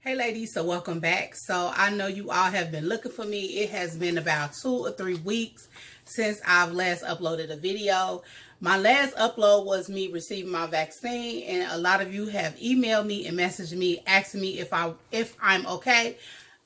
Hey ladies, so welcome back. So I know you all have been looking for me. It has been about 2 or 3 weeks since I've last uploaded a video. My last upload was me receiving my vaccine, and a lot of you have emailed me and messaged me asking me if I'm okay.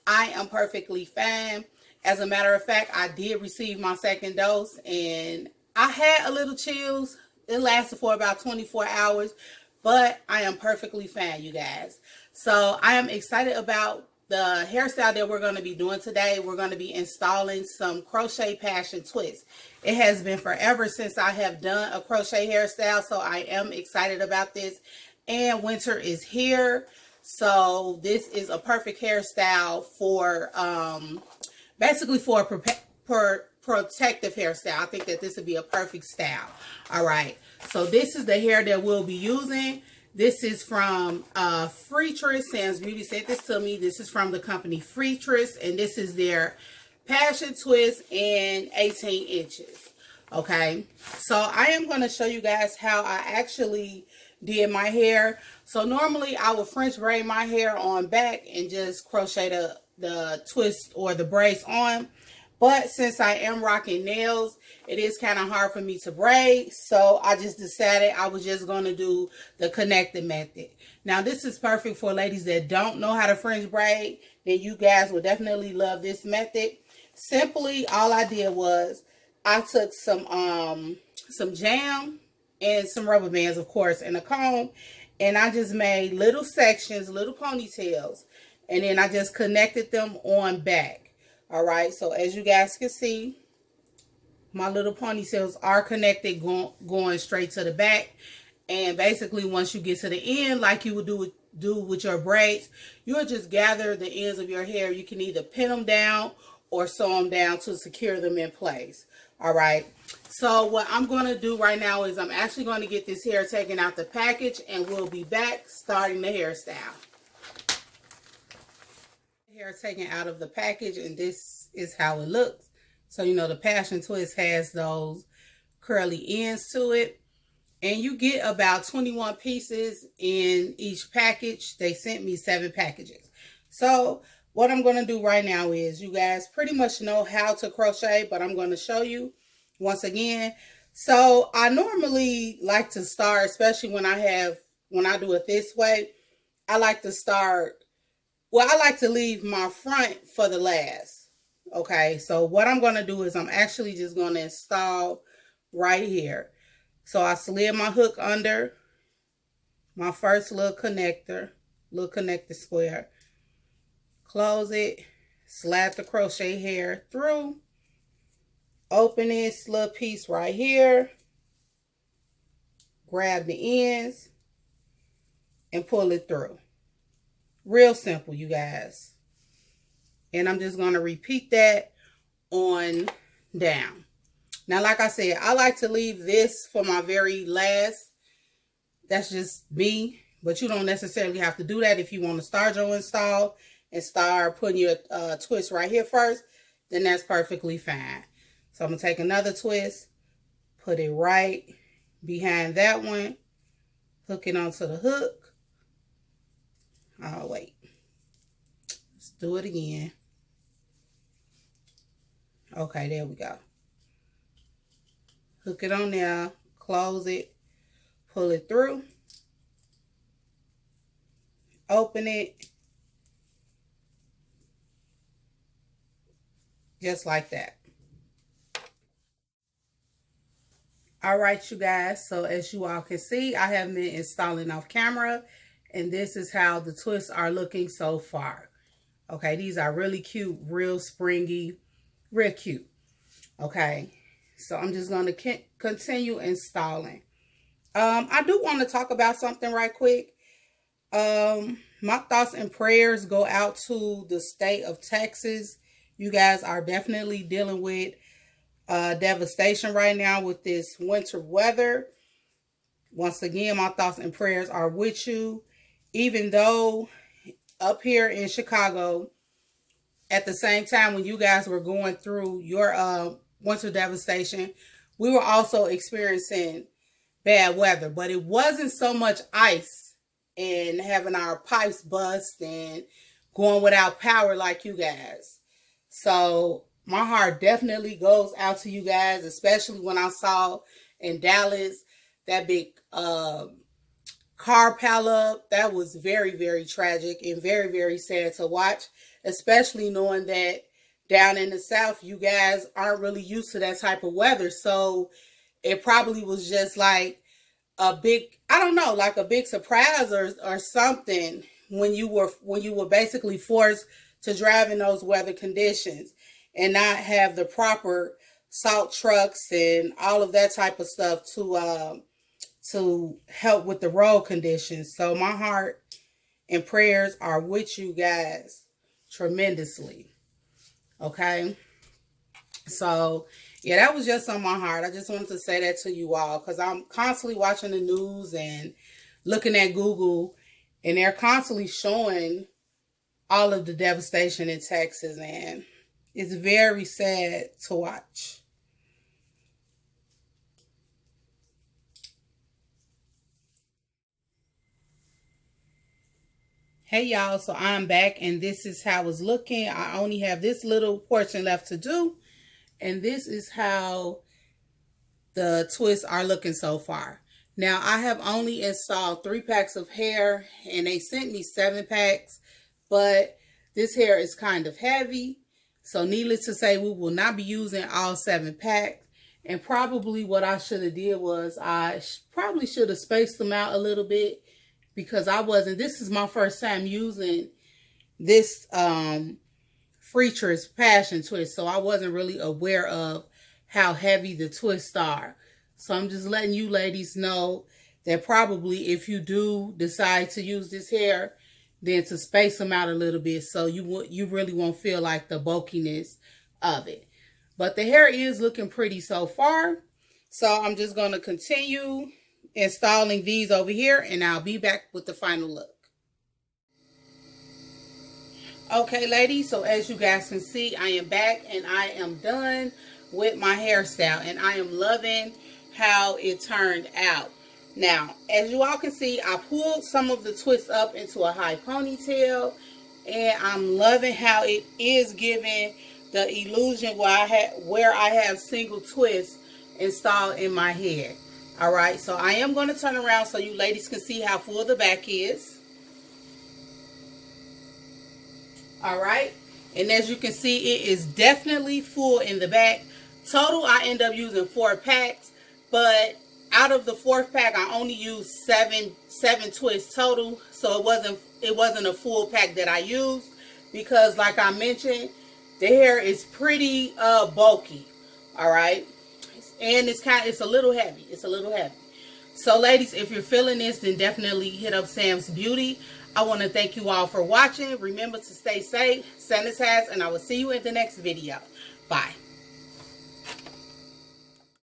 I am perfectly fine. As a matter of fact, I did receive my second dose and I had a little chills. It lasted for about 24 hours, but I am perfectly fine, you guys. So I am excited about the hairstyle that we're going to be doing today. We're going to be installing some crochet passion twists. It has been forever since I have done a crochet hairstyle, so I am excited about this. And winter is here, so this is a perfect hairstyle for basically for a protective hairstyle. I think that this would be a perfect style. All right, so this is the hair that we'll be using. This is from Freetress. Sam's Beauty sent this to me. This is from the company Freetress, and this is their Passion Twist in 18 inches. Okay, so I am going to show you guys how I actually did my hair. So normally I would French braid my hair on back and just crochet the twist or the braids on. But since I am rocking nails, it is kind of hard for me to braid. So I just decided I was just going to do the connected method. Now this is perfect for ladies that don't know how to French braid. Then you guys will definitely love this method. Simply, all I did was I took some jam and some rubber bands, of course, and a comb. And I just made little sections, little ponytails. And then I just connected them on back. All right, so as you guys can see, my little ponytails are connected going straight to the back. And basically, once you get to the end, like you would do with your braids, you'll just gather the ends of your hair. You can either pin them down or sew them down to secure them in place. All right, so what I'm going to do right now is I'm actually going to get this hair taken out the package, and we'll be back starting the hairstyle. Hair taken out of the package, and this is how it looks. So you know the Passion Twist has those curly ends to it, and you get about 21 pieces in each package. They sent me 7 packages. So what I'm going to do right now is, you guys pretty much know how to crochet, but I'm going to show you once again. So I normally like to start, especially when I do it this way, I like to start. Well, I like to leave my front for the last. Okay, so what I'm going to do is I'm actually just going to install right here. So I slid my hook under my first little connector square. Close it, slide the crochet hair through. Open this little piece right here. Grab the ends and pull it through. Real simple, you guys. And I'm just going to repeat that on down. Now, like I said, I like to leave this for my very last. That's just me. But you don't necessarily have to do that. If you want to start your install and start putting your twist right here first, then that's perfectly fine. So I'm going to take another twist, put it right behind that one, hook it onto the hook. Oh, wait. Let's do it again. Okay, there we go. Hook it on there, close it, pull it through, open it, just like that. All right, you guys, so as you all can see, I have been installing off camera, and this is how the twists are looking so far. Okay, these are really cute, real springy, real cute. Okay, so I'm just going to continue installing. I do want to talk about something right quick. My thoughts and prayers go out to the state of Texas. You guys are definitely dealing with devastation right now with this winter weather. Once again, my thoughts and prayers are with you. Even though up here in Chicago, at the same time when you guys were going through your winter devastation, we were also experiencing bad weather. But it wasn't so much ice and having our pipes bust and going without power like you guys. So my heart definitely goes out to you guys, especially when I saw in Dallas that big car pile up. That was very, very tragic and very, very sad to watch, especially knowing that down in the South, you guys aren't really used to that type of weather. So it probably was just like a big, I don't know, like a big surprise or something when you were basically forced to drive in those weather conditions and not have the proper salt trucks and all of that type of stuff to help with the road conditions. So my heart and prayers are with you guys tremendously. Okay. So yeah, that was just on my heart. I just wanted to say that to you all because I'm constantly watching the news and looking at Google, and they're constantly showing all of the devastation in Texas, and it's very sad to watch. Hey y'all, so I'm back and this is how it's looking. I only have this little portion left to do, and this is how the twists are looking so far. Now I have only installed 3 packs of hair and they sent me 7 packs, but this hair is kind of heavy. So needless to say, we will not be using all 7 packs. And probably what I should have did was I probably should have spaced them out a little bit, because this is my first time using this Freetress Passion Twist. So I wasn't really aware of how heavy the twists are. So I'm just letting you ladies know that probably if you do decide to use this hair, then to space them out a little bit so you really won't feel like the bulkiness of it. But the hair is looking pretty so far. So I'm just going to continue installing these over here, and I'll be back with the final look. Okay, ladies, so as you guys can see, I am back and I am done with my hairstyle, and I am loving how it turned out. Now, as you all can see, I pulled some of the twists up into a high ponytail, and I'm loving how it is giving the illusion where I have single twists installed in my head. All right, so I am going to turn around so you ladies can see how full the back is. All right, and as you can see, it is definitely full in the back. Total, I end up using 4 packs, but out of the 4th pack, I only used seven twists total. So it wasn't a full pack that I used, because like I mentioned, the hair is pretty bulky. All right. And it's a little heavy. It's a little heavy. So ladies, if you're feeling this, then definitely hit up Sam's Beauty. I want to thank you all for watching. Remember to stay safe, sanitize, and I will see you in the next video. Bye.